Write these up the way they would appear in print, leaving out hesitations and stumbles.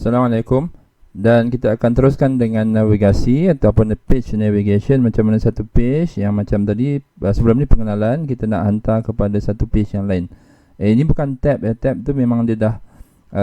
Assalamualaikum. Dan kita akan teruskan dengan navigasi ataupun page navigation. Macam mana satu page yang macam tadi, sebelum ni pengenalan, kita nak hantar kepada satu page yang lain. Ini bukan tab ya, tab tu memang dia dah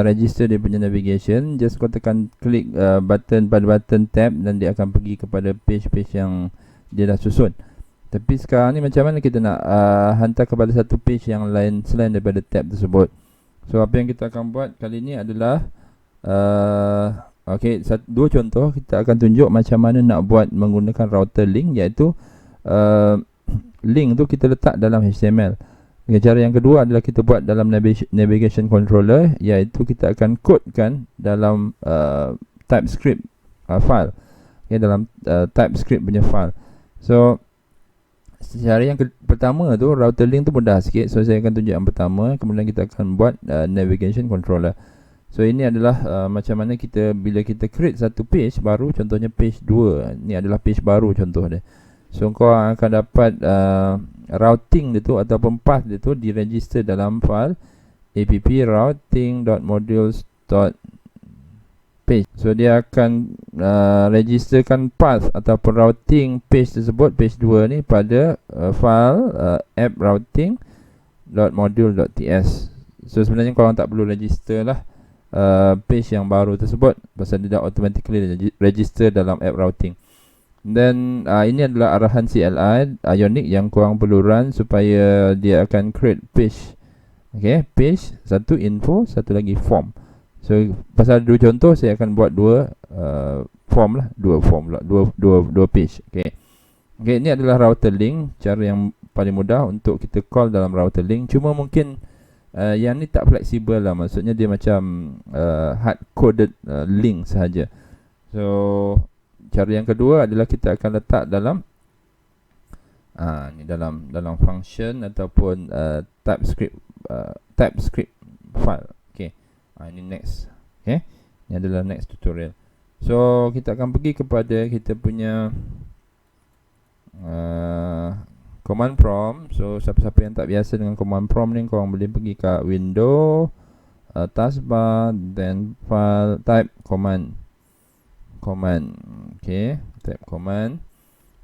register dia punya navigation. Just kau tekan klik button pada button tab dan dia akan pergi kepada page-page yang dia dah susun. Tapi sekarang ni macam mana kita nak hantar kepada satu page yang lain selain daripada tab tersebut. So apa yang kita akan buat kali ni adalah Okey, dua contoh kita akan tunjuk macam mana nak buat menggunakan router link, iaitu link tu kita letak dalam HTML. Okay, cara yang kedua adalah kita buat dalam navigation controller, iaitu kita akan codekan dalam TypeScript file. Okay, dalam TypeScript punya file. So cara yang pertama tu, router link tu mudah sikit. So saya akan tunjuk yang pertama, kemudian kita akan buat navigation controller. So ini adalah macam mana kita bila kita create satu page baru, contohnya page 2. Ini adalah page baru contoh dia. So kau akan dapat routing dia tu ataupun path dia tu diregister dalam file app routing.modules.page. So dia akan registerkan path ataupun routing page tersebut, page 2 ni, pada file app routing.module.ts. So sebenarnya korang tak perlu register lah page yang baru tersebut, pasal dia dah automatically register dalam app routing. Dan ini adalah arahan CLI Ionic yang korang perlu run supaya dia akan create page. Okay, page, satu info, satu lagi form. So pasal dua contoh, saya akan buat dua form lah, dua page. Okay, ini adalah router link, cara yang paling mudah untuk kita call dalam router link. Cuma mungkin yang ni tak fleksibel lah, maksudnya dia macam hard coded link sahaja. So cara yang kedua adalah kita akan letak dalam ni dalam function ataupun TypeScript file. Okay, ini next. Okay, ini adalah next tutorial. So kita akan pergi kepada kita punya command prompt. So siapa-siapa yang tak biasa dengan command prompt ni, korang boleh pergi ke window, taskbar, then file, type command. Okay, type command.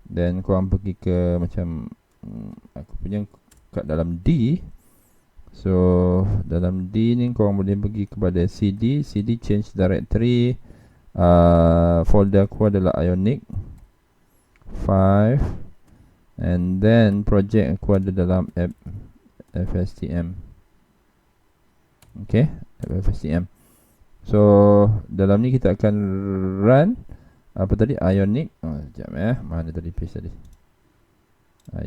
Then korang pergi ke macam aku punya kat dalam D. So dalam D ni korang boleh pergi kepada cd change directory. Folder aku adalah Ionic 5. And then project aku ada dalam app FSTM. Okay, app FSTM. So dalam ni kita akan run apa tadi, Ionic. Sekejap mana tadi page tadi,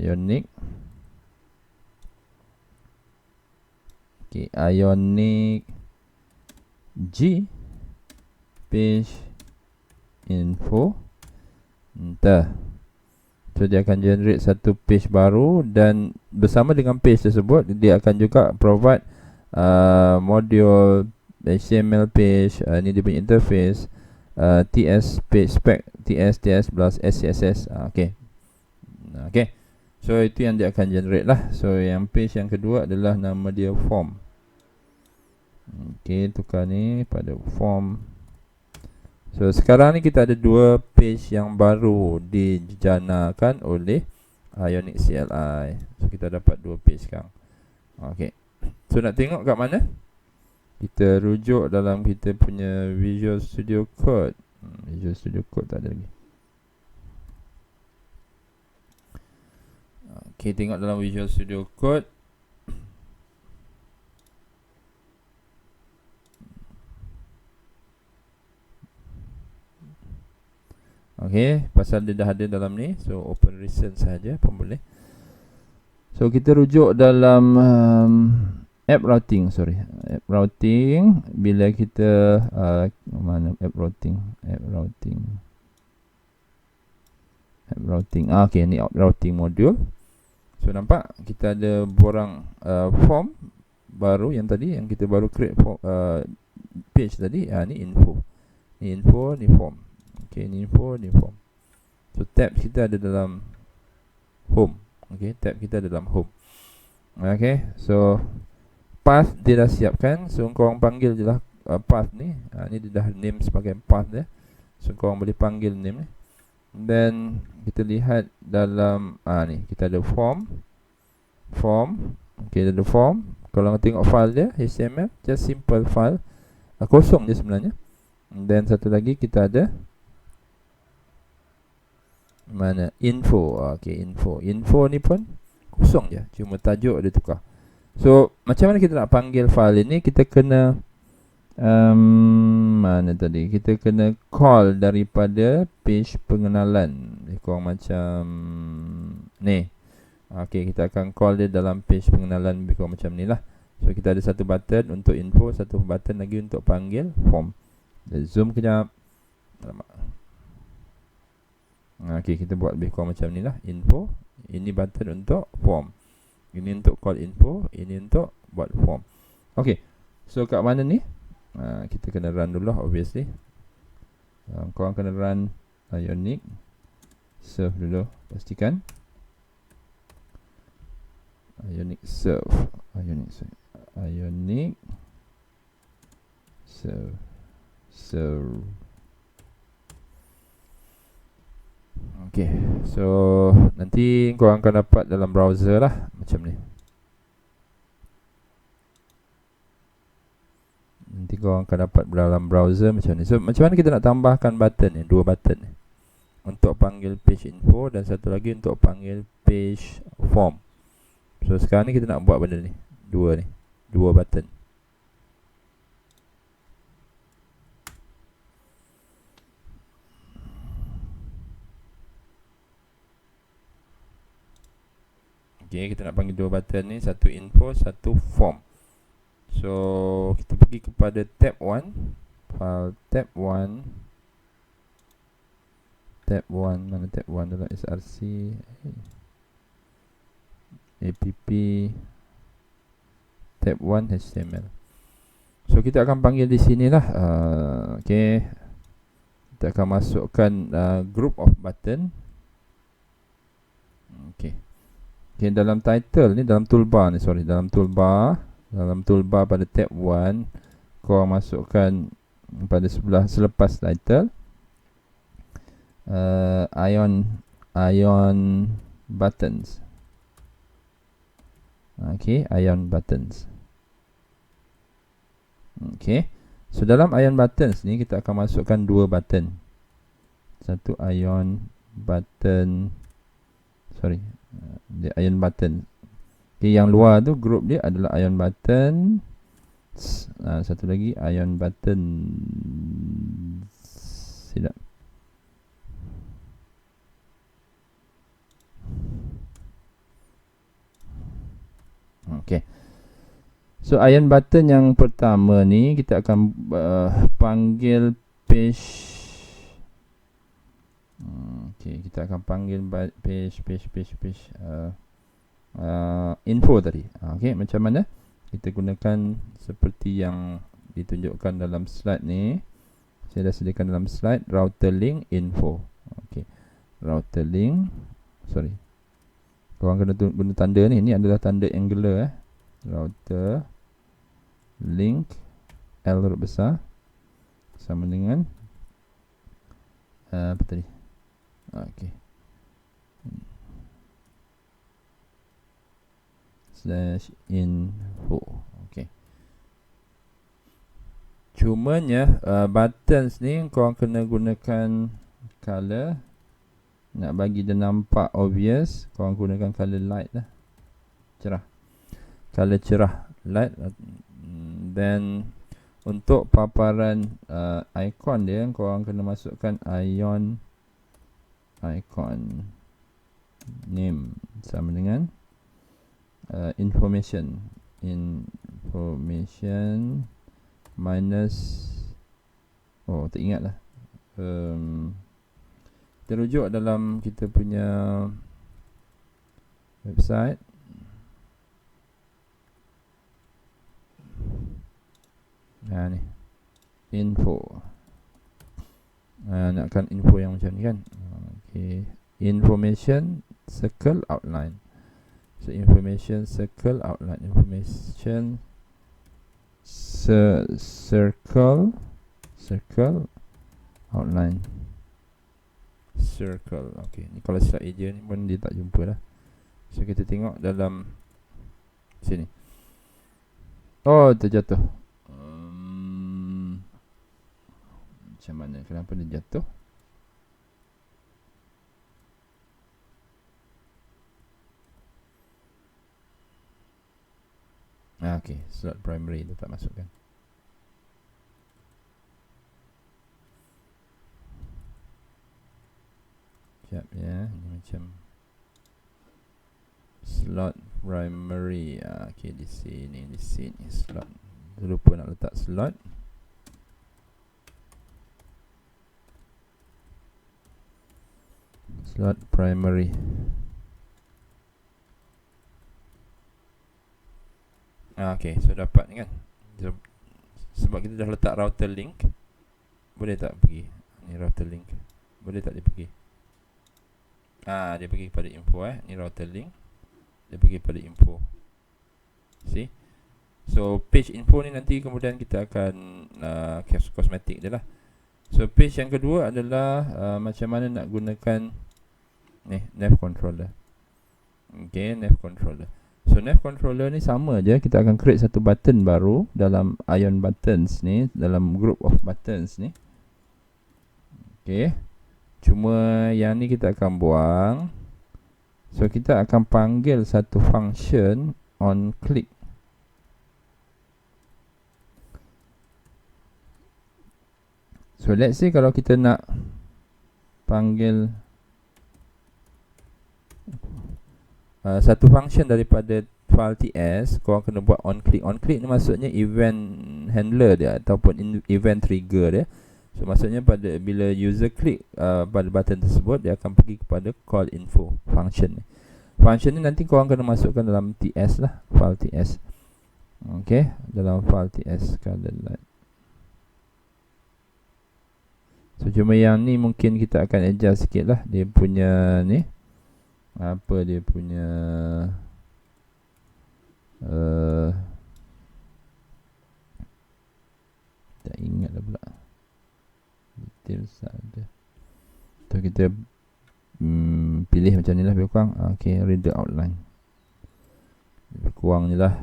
Ionic. Okay, Ionic G page info. Entah. So dia akan generate satu page baru, dan bersama dengan page tersebut dia akan juga provide module HTML page, ni dia punya interface, TS page spec, TS plus SCSS. Okay. So itu yang dia akan generate lah. So yang page yang kedua adalah nama dia form. Okay, tukar ni pada form. So sekarang ni kita ada dua page yang baru dijanakan oleh Ionic CLI. So kita dapat dua page sekarang. Okay, so nak tengok kat mana? Kita rujuk dalam kita punya Visual Studio Code. Visual Studio Code tak ada lagi. Okay, tengok dalam Visual Studio Code. Okay, pasal dia dah ada dalam ni, so open recent saja pun boleh. So kita rujuk dalam app routing, app routing. Bila kita mana app routing, okay, ni app routing module. So nampak kita ada borang form baru yang tadi, yang kita baru create page tadi. Ni info, ni form. Okay, ni info, ni form. So tab kita ada dalam home. Okay, tab kita ada dalam home. Okay, so path dia dah siapkan. So korang panggil je lah path ni. Ni dia dah name sebagai path dia. So korang boleh panggil name ni. Then kita lihat dalam ni kita ada form. Okay, ada form. Kalau tengok file dia HTML, just simple file, kosong je sebenarnya. Dan satu lagi kita ada mana info. Okay, info ni pun kosong je, cuma tajuk dia tukar. So macam mana kita nak panggil file ini? Kita kena mana tadi, kita kena call daripada page pengenalan. Kurang macam ni. Okay, kita akan call dia dalam page pengenalan, lebih kurang macam ni lah. So kita ada satu button untuk info, satu button lagi untuk panggil form. Zoom kejap. Okay, kita buat lebih kurang macam ni lah. Info, ini button untuk form, ini untuk call info, ini untuk buat form. Okay, so kat mana ni? Kita kena run dulu lah, obviously. Korang kena run Ionic serve dulu, pastikan Ionic serve, Ionic serve. Okay, so nanti korang akan dapat dalam browser lah macam ni. Nanti korang akan dapat dalam browser macam ni. So macam mana kita nak tambahkan button ni? Dua button ni, untuk panggil page info dan satu lagi untuk panggil page form. So sekarang ni kita nak buat benda ni, dua button. Okay, kita nak panggil dua button ni, satu info, satu form. So kita pergi kepada tab 1, file tab 1. Mana tab 1 adalah src app tab 1 HTML. So kita akan panggil di sinilah. Okay, kita akan masukkan group of button. Okay, dalam title ni, dalam toolbar pada tab 1, korang masukkan pada selepas title ion buttons. Okay, ion buttons. Okay, so dalam ion buttons ni kita akan masukkan dua button. Satu ion button, dia ion button. Okay, yang luar tu group dia adalah ion button. Satu lagi ion button. Silap. Okay, so ion button yang pertama ni kita akan panggil page. Okay, kita akan panggil page info tadi. Okay, macam mana? Kita gunakan seperti yang ditunjukkan dalam slide ni. Saya dah sediakan dalam slide router link info. Okay, router link, korang kena guna tanda ni. Ni adalah tanda angular router link L huruf besar sama dengan apa tadi? Okay, slash info. Okay, cumanya buttons ni korang kena gunakan color. Nak bagi dia nampak obvious, korang gunakan color light lah, cerah, color cerah, light. Then untuk paparan icon dia, korang kena masukkan icon name sama dengan information minus, tak ingat lah. Terujuk dalam kita punya website. Ni info. Nakkan info yang macam ni kan. Okay, information circle outline. So information circle outline, information circle outline circle. Okey, ni kalau silap eja ni pun dia tak jumpa dah. So kita tengok dalam sini. Oh, terjatuh. Macam mana? Kenapa dia jatuh? Okey, slot primary tu tak masukkan. Sekejap ya, ini macam slot primary. Okey, di sini slot. Lupa nak letak slot. Slot primary. Okey, so dapat ni kan. So, sebab kita dah letak router link, boleh tak pergi? Ni router link. Boleh tak dia pergi? Dia pergi kepada info ni router link. Dia pergi kepada info. See? So page info ni nanti kemudian kita akan kosmetik dia lah. So page yang kedua adalah macam mana nak gunakan ni nav controller. Okay, nav controller. So nav controller ni sama je, kita akan create satu button baru dalam Ion Buttons ni, dalam group of buttons ni. Okay, cuma yang ni kita akan buang. So kita akan panggil satu function on click. So let's say kalau kita nak panggil satu function daripada file TS, korang kena buat on click. On click ni maksudnya event handler dia ataupun event trigger dia. So maksudnya bila user klik pada button tersebut, dia akan pergi kepada call info function ni. Function ni nanti korang kena masukkan dalam TS lah, file TS. Okay, dalam file TS color light. So cuma yang ni mungkin kita akan adjust sikit lah dia punya ni. Apa dia punya tak ingat dah pula details ada. So kita pilih macam ni lah lebih kurang. Okay, reader outline lebih kurang je lah.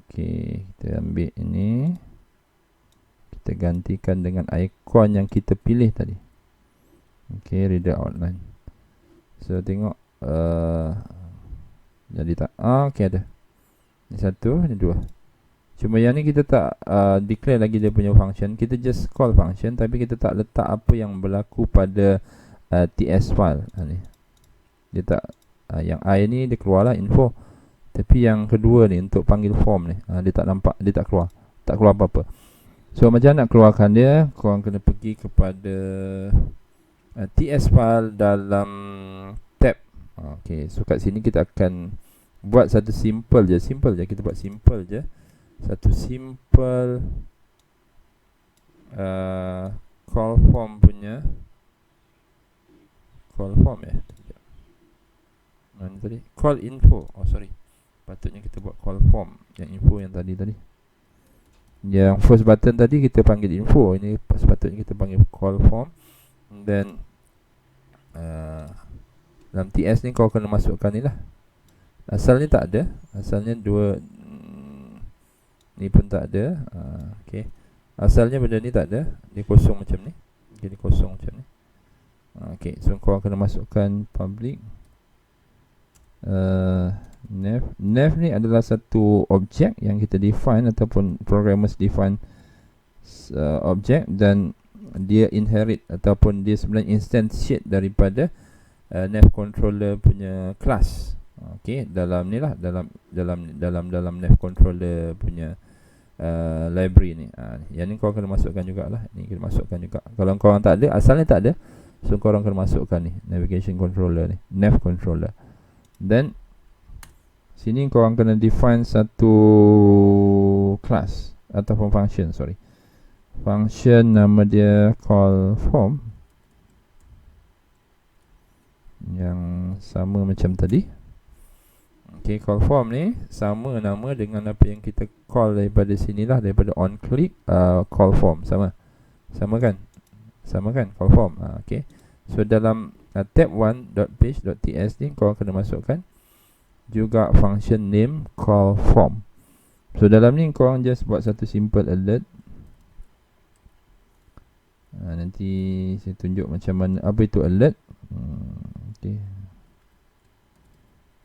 Okay, kita ambil ini, kita gantikan dengan ikon yang kita pilih tadi. Okay, reader outline. So tengok jadi tak? Okay, ada. Ni satu, ni dua. Cuma yang ni kita tak declare lagi dia punya function. Kita just call function, tapi kita tak letak apa yang berlaku pada TS file. Ni dia tak yang I ni dia keluarlah info, tapi yang kedua ni untuk panggil form ni dia tak nampak, dia tak keluar apa-apa. So macam nak keluarkan dia, korang kena pergi kepada TS file dalam tab. Okay, so kat sini kita akan buat satu simple je, kita buat simple je. Satu simple call form punya call form mana tadi? Call info. Oh sorry, patutnya kita buat call form. Yang info yang tadi yang first button tadi kita panggil info, ini sepatutnya kita panggil call form. And then dalam TS ni kau kena masukkan ni lah. Asalnya tak ada, asalnya dua ni pun tak ada. Okay, asalnya benda ni tak ada, dia kosong macam ni. Jadi kosong macam ni. Okay, so kau kena masukkan public nav ni adalah satu objek yang kita define ataupun programmers define objek, dan dia inherit ataupun dia sebenarnya instantiate daripada nav controller punya class. Okay, dalam ni lah, dalam nav controller punya library ni. Yang ni kau kena masukkan jugalah. Ni kena masukkan juga. Kalau kau orang tak ada, asalnya tak ada, so kau orang kena masukkan ni navigation controller ni, nav controller. Then sini kau orang kena define satu class ataupun function, function nama dia call form, yang sama macam tadi. Okay, call form ni sama nama dengan apa yang kita call daripada sinilah, daripada on click call form. Sama kan? Sama kan call form. Okay, so dalam tab1.page.ts ni kau kena masukkan juga function name call form. So dalam ni korang just buat satu simple alert. Nanti saya tunjuk macam mana apa itu alert. Okay,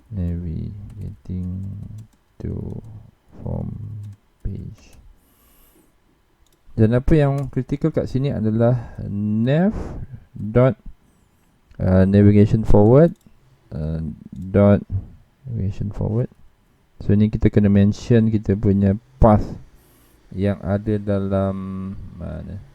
navigating to form page. Dan apa yang critical kat sini adalah nav dot navigation forward dot navigation forward. So ni kita kena mention kita punya path yang ada dalam mana?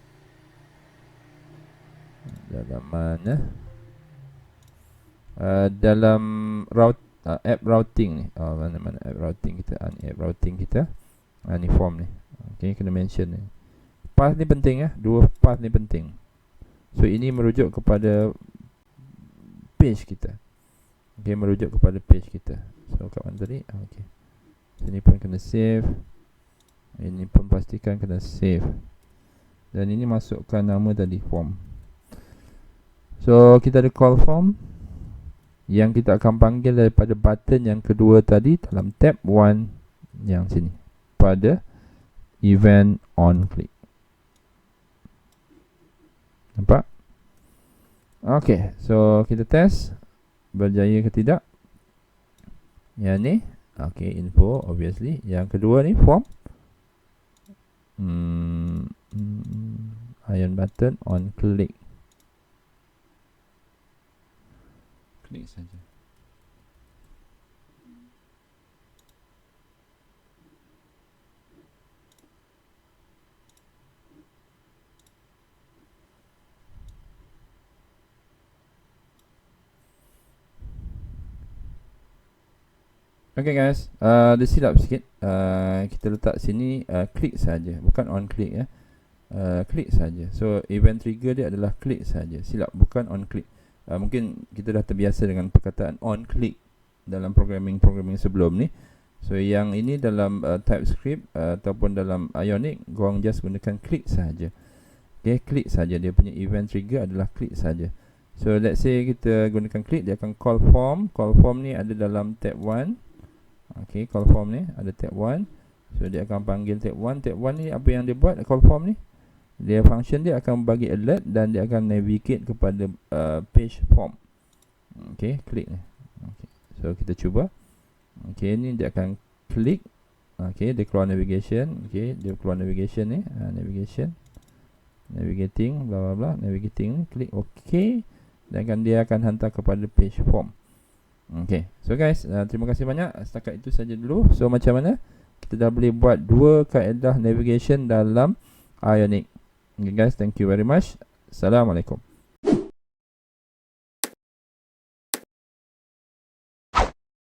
Dalam route app routing ni. Mana app routing kita? App routing kita. Ni form ni. Okay, kena mention ni. Path ni penting dua path ni penting. So ini merujuk kepada page kita. Okay, merujuk kepada page kita. So kat mana tadi? Okay, sini pun kena save. Ini pun pastikan kena save. Dan ini masukkan nama tadi, form. So kita ada call form yang kita akan panggil daripada button yang kedua tadi dalam tab 1 yang sini pada event on click. Nampak? Okay, so kita test berjaya ke tidak. Yang ni okay, info obviously. Yang kedua ni form. Iron button on click. Klik saja. Okay guys, dia silap sikit. Kita letak sini klik saja, bukan on click klik saja. So event trigger dia adalah klik saja. Silap, bukan on click. Mungkin kita dah terbiasa dengan perkataan on click dalam programming sebelum ni. So yang ini dalam TypeScript ataupun dalam Ionic, korang just gunakan klik saja. Okay, klik saja. Dia punya event trigger adalah klik saja. So let's say kita gunakan klik, dia akan call form. Call form ni ada dalam tab 1. Okay, call form ni ada tab 1. So dia akan panggil tab 1. Tab 1 ni apa yang dia buat? Call form ni, dia function dia akan bagi alert dan dia akan navigate kepada page form. Okay, klik ni. Okay, so kita cuba. Okay, ni dia akan klik. Okay, dia keluar navigation. Okay, dia keluar navigation ni. Navigating bla bla bla. Navigating ni, klik okay. Dan dia akan hantar kepada page form. Okay, so guys, terima kasih banyak. Setakat itu saja dulu. So macam mana kita dah boleh buat dua kaedah navigation dalam Ionic. Okay guys, thank you very much. Assalamualaikum.